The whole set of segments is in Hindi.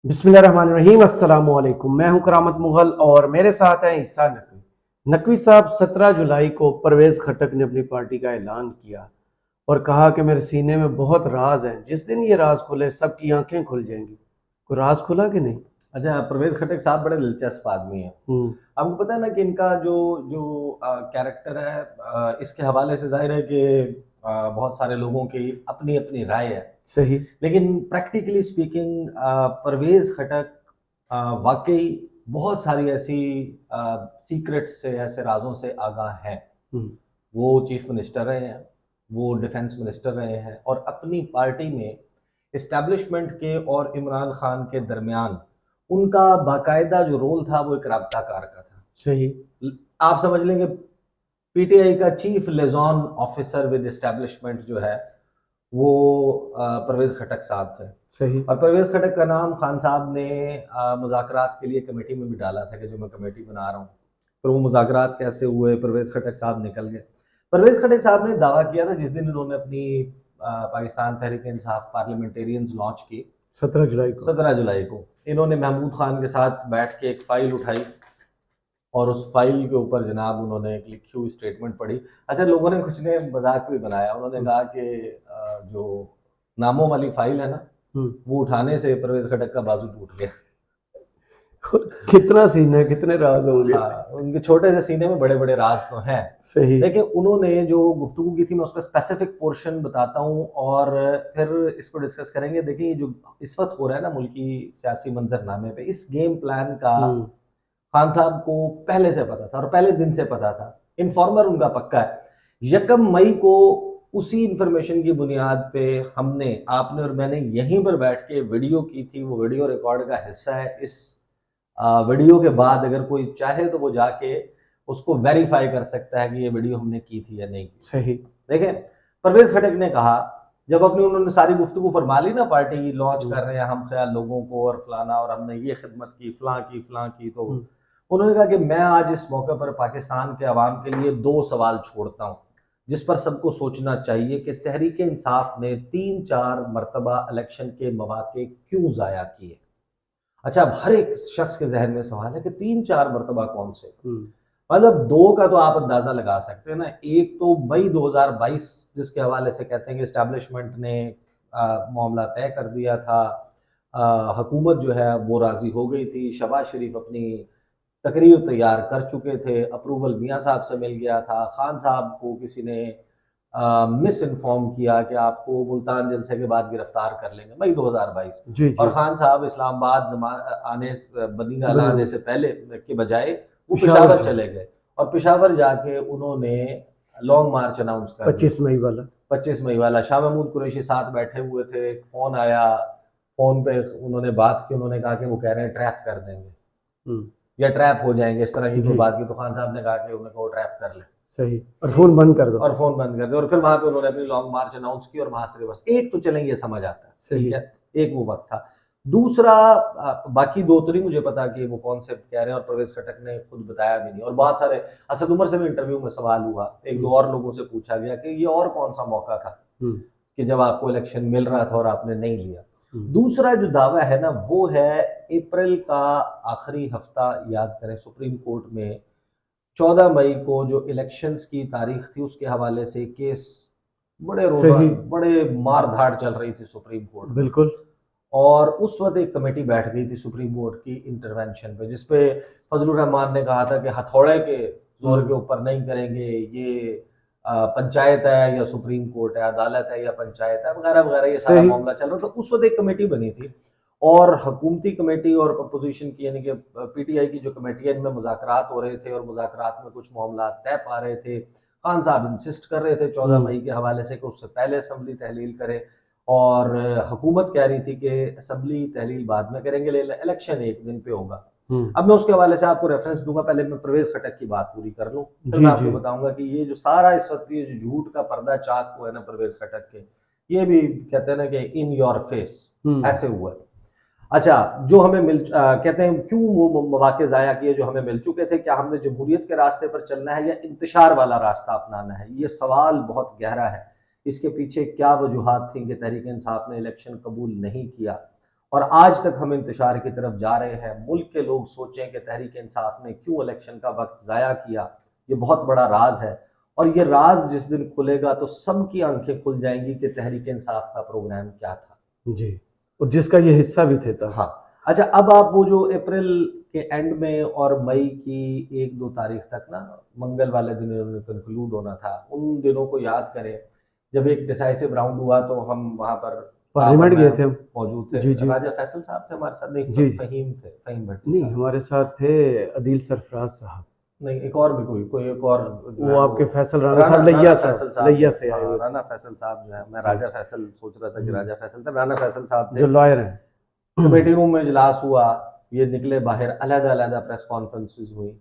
बिस्मिल्लाहिर्रहमानिर्रहीम। अस्सलाम वालेकुम। मैं हूं करामत मुगल और मेरे साथ हैं ईसा नकवी। नकवी साहब, 17 जुलाई को परवेज खटक ने अपनी पार्टी का ऐलान किया और कहा कि मेरे सीने में बहुत राज हैं, जिस दिन ये राज खुले सबकी आंखें खुल जाएंगी। कोई राज खुला कि नहीं? अच्छा, परवेज खटक साहब बड़े दिलचस्प आदमी हैं। आपको पता है ना कि इनका जो जो कैरेक्टर है, इसके हवाले से जाहिर है कि बहुत सारे लोगों की अपनी अपनी राय है। सही। लेकिन प्रैक्टिकली स्पीकिंग परवेज खटक वाकई बहुत सारी ऐसी सीक्रेट से, ऐसे राजों से आगाह हैं। वो चीफ मिनिस्टर रहे हैं, वो डिफेंस मिनिस्टर रहे हैं, और अपनी पार्टी में इस्टेब्लिशमेंट के और इमरान खान के दरमियान उनका बाकायदा जो रोल था वो एक राब्ताकार का था। सही। आप समझ लेंगे पीटीआई का चीफ लिजॉन ऑफिसर विद एस्टेब्लिशमेंट जो है वो परवेज खटक साहब थे। सही। और परवेज खटक का नाम खान साहब ने मुज़ाकरात के लिए कमेटी में भी डाला था कि जो मैं कमेटी बना रहा हूँ। पर वो मुज़ाकरात कैसे हुए, परवेज खटक साहब निकल गए। परवेज खटक साहब ने दावा किया था जिस दिन इन्होंने अपनी पाकिस्तान तहरीक इंसाफ पार्लियामेंटेरियंस लॉन्च की, 17 जुलाई को। 17 जुलाई को, इन्होंने महमूद खान के साथ बैठ के एक फाइल उठाई और उस फाइल के ऊपर जनाब उन्होंने एक लिखी हुई स्टेटमेंट पढ़ी। अच्छा, लोगों ने कुछ ने मजाक भी बनाया, उन्होंने कहा कि जो नामों वाली फाइल है ना, वो उठाने से परवेज खटक का बाजू टूट गया। कितना सीन है, कितने राज होंगे। हाँ, उनके छोटे से सीने में बड़े बड़े राज तो हैं। सही। देखिए, उन्होंने जो गुफ्तगू की थी मैं उसका स्पेसिफिक पोर्शन बताता हूँ और फिर इसको डिस्कस करेंगे। देखिए, जो इस वक्त हो रहा है ना मुल्की सियासी मंजरनामे पे, इस गेम प्लान का खान साहब को पहले से पता था और पहले दिन से पता था। इन्फॉर्मर उनका पक्का है। 1 मई को उसी इंफॉर्मेशन की बुनियाद पे हमने, आपने और मैंने यहीं पर बैठ के वीडियो की थी। वो वीडियो रिकॉर्ड का हिस्सा है। इस वीडियो के बाद अगर कोई चाहे तो वो जाके उसको वेरीफाई कर सकता है कि ये वीडियो हमने की थी या नहीं की। सही। देखें, परवेज खटक ने कहा, जब अपनी उन्होंने सारी गुफ्तगू फरमा ली ना, पार्टी लॉन्च कर रहे हैं हम ख्याल लोगों को और फलाना, और हमने ये खिदमत की, फलां की, तो उन्होंने कहा कि मैं आज इस मौके पर पाकिस्तान के अवाम के लिए 2 सवाल छोड़ता हूँ जिस पर सबको सोचना चाहिए कि तहरीक इंसाफ ने 3-4 मरतबा इलेक्शन के मौके क्यों ज़ाया किए। अच्छा, अब हर एक शख्स के जहन में सवाल है कि 3-4 मरतबा कौन से, मतलब 2 का तो आप अंदाजा लगा सकते हैं ना। एक तो मई 2022 जिसके हवाले से कहते हैं कि एस्टैब्लिशमेंट ने मामला तय कर दिया था, हुकूमत जो है वो राजी हो गई थी, शहबाज शरीफ अपनी तकरीर तैयार कर चुके थे, अप्रूवल मियाँ साहब से मिल गया था, खान साहब को किसी ने मिस इन्फॉर्म किया कि आपको मुल्तान जलसे के बाद गिरफ्तार कर लेंगे, मई 2022। जी जी। और खान साहब इस्लामाबाद आने बनी गाला आने से पहले के बजाय वो पिशावर पेशावर चले गए और पेशावर जाके उन्होंने लॉन्ग मार्च अनाउंस कर दिया। 25 मई वाला। 25 मई वाला। शाह महमूद कुरैशी साथ बैठे हुए थे, एक फोन आया, फोन पे उन्होंने बात की, उन्होंने कहा कि वो कह रहे हैं ट्रैप कर देंगे या ट्रैप हो जाएंगे, इस तरह की कोई बात की। तो खान साहब ने कहा कि उन्हें को ट्रैप कर ले। सही। और फोन बंद कर दो। और फोन बंद कर दे, और फिर वहां पे उन्होंने अपनी लॉन्ग मार्च अनाउंस की और वहां से रिवर्स। एक तो चलेंगे, समझ आता है, ठीक है, एक वो वक्त था। दूसरा, बाकी 2 तो नहीं मुझे पता कि वो कौन से कह रहे हैं, और परवेज खटक ने खुद बताया भी नहीं। और बहुत सारे, असद उमर से भी इंटरव्यू में सवाल हुआ, 1-2 और लोगों से पूछा गया कि ये और कौन सा मौका था कि जब आपको इलेक्शन मिल रहा था और आपने नहीं लिया। दूसरा जो दावा है ना वो है अप्रैल का आखिरी हफ्ता, याद करें सुप्रीम कोर्ट में 14 मई को जो इलेक्शंस की तारीख थी उसके हवाले से केस बड़े रोजा, बड़े मार धाड़ चल रही थी सुप्रीम कोर्ट में। बिल्कुल। और उस वक्त एक कमेटी बैठ गई थी सुप्रीम कोर्ट की इंटरवेंशन पे, जिसपे फजलुर रहमान ने कहा था कि हथौड़े के जोर के ऊपर नहीं करेंगे, ये पंचायत है या सुप्रीम कोर्ट है, अदालत है या पंचायत है, वगैरह वगैरह, ये सारा मामला चल रहा था। उस वक्त एक कमेटी बनी थी और हुकूमती कमेटी और अपोजिशन की, यानी कि पीटीआई की जो कमेटी है, इनमें मुज़ाकरात हो रहे थे और मुज़ाकरात में कुछ मामला तय पा रहे थे। खान साहब इंसिस्ट कर रहे थे 14 मई के हवाले से कि उससे पहले असम्बली तहलील करे, और हुकूमत कह रही थी कि असम्बली तहलील बाद में करेंगे, इलेक्शन एक दिन पे होगा। अब मैं उसके हवाले से आपको रेफरेंस दूंगा, पहले मैं परवेज खटक की बात पूरी कर लूं, फिर मैं आपको बताऊंगा कि ये जो सारा इस वक्त ये जो झूठ का पर्दा चाक हुआ है ना परवेज खटक के, ये भी कहते हैं ना कि इन योर फेस ऐसे हुआ है। अच्छा, जो हमें कहते हैं क्यों वो मौके ज़ाया किए जो हमें मिल चुके थे, क्या हमने जमहूरियत के रास्ते पर चलना है या इंतशार वाला रास्ता अपनाना है? ये सवाल बहुत गहरा है। इसके पीछे क्या वजूहात थी कि तहरीक इंसाफ ने इलेक्शन कबूल नहीं किया, और आज तक हम इंतशार की तरफ जा रहे हैं। मुल्क के लोग सोचें कि तहरीक इंसाफ ने क्यों इलेक्शन का वक्त ज़ाया किया, ये बहुत बड़ा राज है। और ये राज जिस दिन खुलेगा तो सबकी आंखें खुल जाएंगी कि तहरीक इंसाफ का प्रोग्राम क्या था। जी, और जिसका ये हिस्सा भी थे तब। हाँ, अच्छा, अब आप वो जो अप्रैल के एंड में और मई की 1-2 तारीख तक ना, मंगल वाले दिन इन्होंने कंक्लूड होना था, उन दिनों को याद करें जब एक डिसाइसिव राउंड हुआ तो हम वहाँ पर, आप और पार्लियामेंट गए मैं थे हम। मौजूद थे। जी जी राजा फैसल साहब थे हमारे साथ, नहीं जी। फहीम थे, फहीम भट्टी नहीं, साहब। हमारे साथ थे अदील सरफराज साहब। नहीं, एक और भी कोई एक और जो वो है आपके वो फैसल राणा राना साहब, राना लैया फैसल साहब, साहब लैया थे। से आए हाँ, हुए थे। राना फैसल साहब जो है, मैं जी। राजा फैसल सोच रहा था कि हम्म, राजा फैसल थे, राना फैसल साहब थे। जो लॉयर हैं। कमेटी रूम में इजलास हुआ, ये निकले बाहर, अलग-अलग प्रेस कॉन्फ्रेंसेस हुई।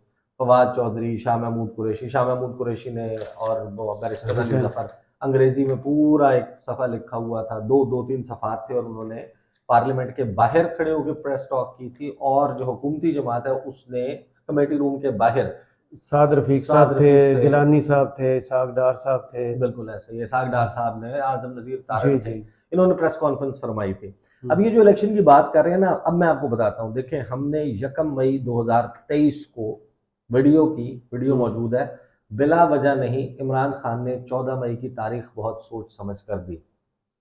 फवाद चौधरी, शाह महमूद कुरैशी ने और वो बैरिस्टर अली रिटर्न। जफर, अंग्रेजी में पूरा एक सफ़ा लिखा हुआ था, 2-3 सफ़ात थे, और उन्होंने पार्लियामेंट के बाहर खड़े होकर प्रेस टॉक की थी। और जो हुकूमती जमात है उसने कमेटी रूम के बाहर, साद रफीक साद साहब थे, रफीक थे, गिलानी साहब थे, इसाक डार साहब थे। बिल्कुल ऐसे, ये साग डार साहब ने, आजम नजीर जी तारड़ थे, जी। इन्होंने प्रेस कॉन्फ्रेंस फरमाई थी। अब हम्म, ये जो इलेक्शन की बात कर रहे हैं ना, अब मैं आपको बताता हूँ। देखें, हमने 1 मई 2023 को वीडियो हम्म, मौजूद है, बिला वजह नहीं इमरान खान ने 14 मई की तारीख बहुत सोच समझ कर दी।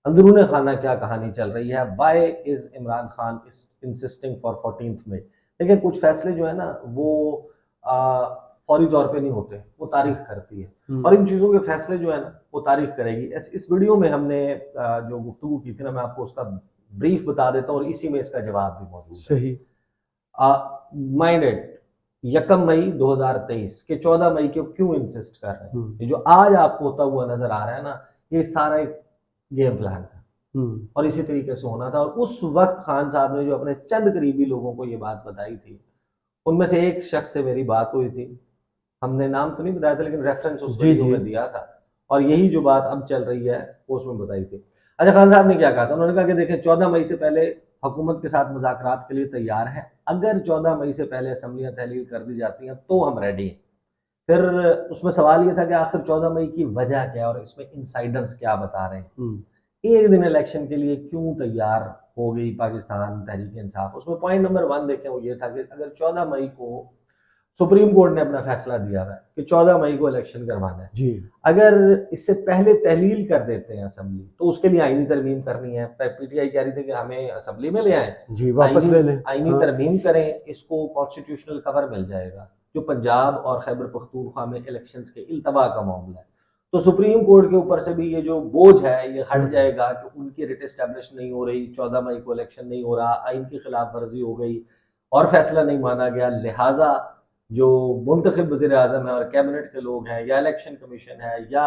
अंदरूने खाना क्या कहानी चल रही है, why is Imran Khan insisting for 14 मई। देखिए, कुछ फैसले जो है ना वो फौरी तौर पे नहीं होते, वो तारीख करती है। और इन चीज़ों के फैसले जो है ना वो तारीख करेगी। इस वीडियो में हमने जो गुफ्तगू की थी ना, मैं आपको उसका ब्रीफ बता देता हूँ और इसी में इसका जवाब भी मौजूद है। सही। माइंडेड 1 मई 2023 के 14 मई के क्यों इंसिस्ट कर रहे हैं, हम्म, ये जो आज आपको होता हुआ नजर आ रहा है ना, ये सारा एक गेम प्लान था हम्म, और इसी तरीके से होना था। और उस वक्त खान साहब ने जो अपने चंद करीबी लोगों को ये बात बताई थी, उनमें से एक शख्स से मेरी बात हुई थी। हमने नाम तो नहीं बताया था लेकिन रेफरेंस उस जी वीडियो जी। में दिया था, और यही जो बात अब चल रही है वो उसमें बताई थी। अच्छा, खान साहब ने क्या कहा था, उन्होंने कहा कि देखें, 14 मई से पहले हुकूमत के साथ मुज़ाकरात के लिए तैयार है। अगर 14 मई से पहले असम्बलियां तहलील कर दी जाती हैं तो हम रेडी हैं। फिर उसमें सवाल ये था कि आखिर 14 मई की वजह क्या है और इसमें इनसाइडर्स क्या बता रहे हैं। हम्म, एक दिन इलेक्शन के लिए क्यों तैयार हो गई पाकिस्तान तहरीक इंसाफ, उसमें पॉइंट नंबर 1 देखें, वो ये था कि अगर 14 मई को सुप्रीम कोर्ट ने अपना फैसला दिया है कि 14 मई को इलेक्शन करवाना है, जी अगर इससे पहले तहलील कर देते हैं असेंबली तो उसके लिए आईनी तरमीम करनी है। पीटीआई कह रही थी कि हमें असेंबली में ले आए, जी, वापस ले लें। आईनी हाँ। तरमीम करें, इसको कॉन्स्टिट्यूशनल कवर मिल जाएगा जो पंजाब और खैबर पख्तूनख्वा में इलेक्शंस के इल्तवा का मामला है। तो सुप्रीम कोर्ट के ऊपर से भी ये जो बोझ है ये हट जाएगा कि उनकी रिट एस्टेब्लिश नहीं हो रही, 14 मई को इलेक्शन नहीं हो रहा, आइन की खिलाफ वर्जी हो गई और फैसला नहीं माना गया, लिहाजा जो मुंतखब वज़ीर आज़म है और कैबिनेट के लोग हैं या इलेक्शन कमीशन है या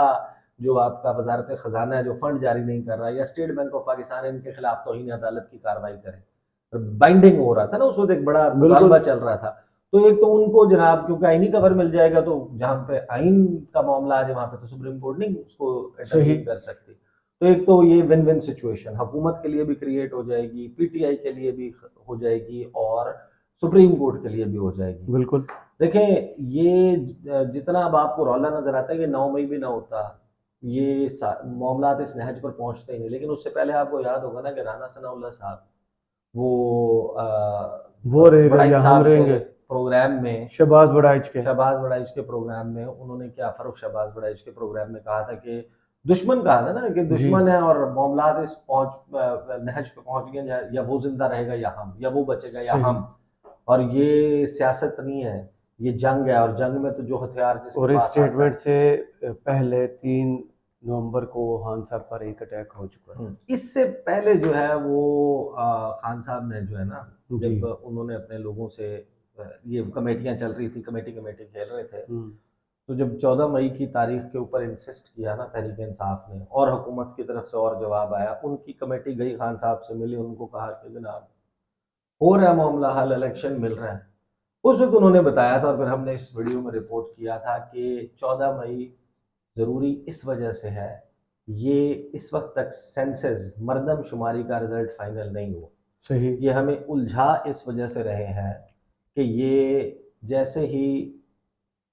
जो आपका वजारत खजाना है जो फंड जारी नहीं कर रहा, या स्टेट बैंक ऑफ पाकिस्तान इनके खिलाफ तौहीन अदालत की कार्रवाई करे। बाइंडिंग हो रहा था ना उस वक्त, एक बड़ा मुतालबा चल रहा था। तो एक तो उनको जनाब क्योंकि आईनी कवर मिल जाएगा, तो जहां पे आइन का मामला आ जाए वहां पे तो सुप्रीम कोर्ट नहीं उसको इंटरवीन कर सकती। तो एक तो ये विन विन सिचुएशन हुकूमत के लिए भी क्रिएट हो जाएगी, पीटीआई के लिए भी हो जाएगी और सुप्रीम कोर्ट के लिए भी हो जाएगी। बिल्कुल। देखें, ये जितना अब आपको रौला नजर आता है कि 9 मई भी ना होता, ये मामला इस नहज पर पहुंचते ही नहीं। लेकिन उससे पहले आपको याद होगा ना कि राना सनाउल्लाह साहब वो रहेगा बड़ाइच या हम साहब के रहेंगे। प्रोग्राम में, शहबाज बड़ाइच के। शहबाज बड़ाइच के प्रोग्राम में उन्होंने क्या, फरूख शहबाज बड़ाइच के प्रोग्राम में कहा था कि दुश्मन कहा था ना कि जी दुश्मन है और मामला इस नहज पे पहुंच गए, या वो जिंदा रहेगा या हम, या वो बचेगा या सही। हम। और ये सियासत नहीं है, ये जंग है, और जंग में तो जो हथियार जिसके और इस पास आता स्टेटमेंट है। से पहले 3 नवंबर को खान साहब पर एक अटैक हो चुका है। इससे पहले जो है वो खान साहब ने जो है ना, जी। जब उन्होंने अपने लोगों से ये कमेटियां चल रही थी, कमेटी खेल रहे थे, तो जब 14 मई की तारीख के ऊपर इंसिस्ट किया ना तहरीक इंसाफ ने और हुकूमत की तरफ से और जवाब आया, उनकी कमेटी गई खान साहब से मिली, उनको कहा कि जनाब हो रहा है मामला हल, इलेक्शन मिल रहा है। उस वक्त उन्होंने बताया था और फिर हमने इस वीडियो में रिपोर्ट किया था कि 14 मई ज़रूरी इस वजह से है, ये इस वक्त तक सेंसस मरदमशुमारी का रिजल्ट फाइनल नहीं हुआ। सही। ये हमें उलझा इस वजह से रहे हैं कि ये जैसे ही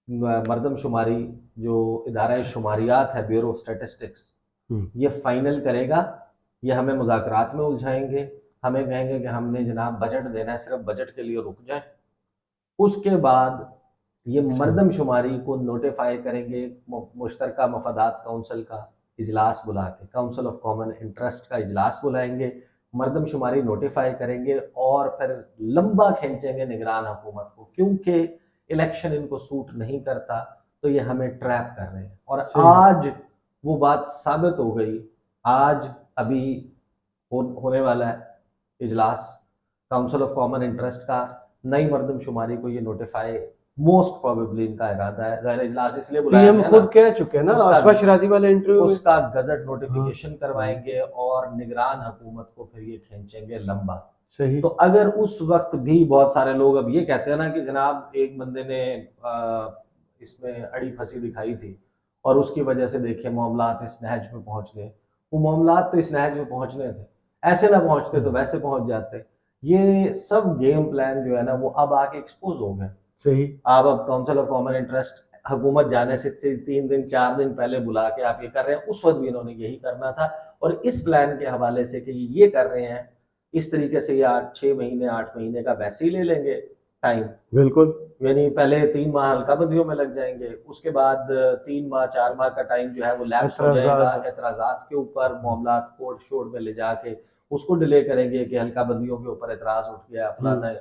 मरदमशुमारी जो इदारा शुमारियात है, ब्यूरो ऑफ स्टैटिस्टिक्स, ये फाइनल करेगा, ये हमें मुज़ाकरात में उलझाएंगे, हमें कहेंगे कि हमने जनाब बजट देना है, सिर्फ बजट के लिए रुक जाए। उसके बाद ये मर्दमशुमारी को नोटिफाई करेंगे, मुश्तरका मफादात काउंसिल का इजलास बुला के, काउंसिल ऑफ कॉमन इंटरेस्ट का इजलास बुलाएंगे, मर्दमशुमारी नोटिफाई करेंगे और फिर लंबा खींचेंगे निगरान हुकूमत को, क्योंकि इलेक्शन इनको सूट नहीं करता, तो ये हमें ट्रैप कर रहे हैं। और आज वो बात साबित हो गई। आज अभी होने वाला है इजलास काउंसिल ऑफ कॉमन इंटरेस्ट का, नई मर्दमशुमारी को ये नोटिफाई मोस्ट प्रोबेबली इनका इरादा है। ज़ाहिर इजलास इसलिए बुलाया पीएम गया खुद ना, कह चुके हैं ना आसफा शिराजी वाले इंटरव्यू में। उसका गजट नोटिफिकेशन करवाएंगे और निगरान हुकूमत को फिर ये खींचेंगे लंबा। सही। तो अगर उस वक्त भी बहुत सारे लोग अब ये कहते हैं ना कि जनाब एक बंदे ने इसमें अड़ी फंसी दिखाई थी और उसकी वजह से देखिए मामलात इस नहज में पहुंच गए, वो मामलात तो इस नहज में पहुंचने थे, ऐसे ना पहुंचते तो वैसे पहुंच जाते। ये सब गेम प्लान जो है ना वो अब आके एक्सपोज हो गए। सही। आप अब काउंसिल ऑफ कॉमन इंटरेस्ट हुकूमत जाने से 3 दिन 4 दिन पहले बुला के आप ये कर रहे हैं, उस वक्त भी इन्होंने यही करना था। और इस प्लान के हवाले से कि ये कर रहे हैं इस तरीके से, या 6 महीने 8 महीने का वैसे ही ले लेंगे टाइम, बिल्कुल। यानी पहले 3 माह हल्का बंदियों में लग जाएंगे, उसके बाद 3 माह 4 माह का टाइम जो है वो लैप्स हो जाएगा एतराज़ात के ऊपर, मामलात कोर्ट शोर्ट में ले जाके उसको डिले करेंगे कि हल्का बंदियों के ऊपर एतराज उठ गया, फलाना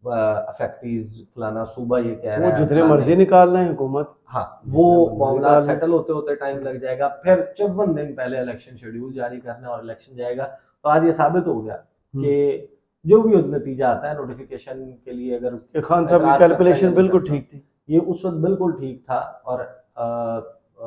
अफेक्टीज फलाना सूबा ये कह रहा वो है, जितने मर्जी निकाल रहे हैं हुकूमत। हाँ वो मामला सेटल होते होते टाइम लग जाएगा, फिर 54 दिन पहले इलेक्शन शेड्यूल जारी करना और इलेक्शन जाएगा। तो आज ये साबित हो गया कि जो भी नतीजा आता है नोटिफिकेशन के लिए, अगर खान साहब की कैलकुलेशन बिल्कुल ठीक थी, ये उस वक्त बिल्कुल ठीक था। और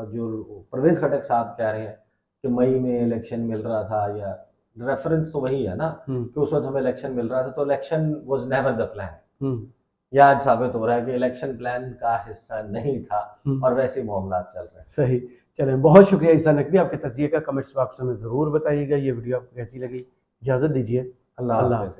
जो परवेज खटक साहब कह रहे हैं कि मई में इलेक्शन मिल रहा था, या रेफरेंस तो वही है ना कि उस वक्त हमें इलेक्शन मिल रहा था, तो election was never the plan. यह आज साबित हो रहा है कि इलेक्शन प्लान का हिस्सा नहीं था और वैसे ही मामला चल रहे हैं। सही। चलें, बहुत शुक्रिया ईसा नकवी, आपके तज़किए का कमेंट्स बॉक्स में ज़रूर बताइएगा। ये वीडियो आपको कैसी लगी, इजाज़त दीजिए, अल्लाह हाफ़िज़।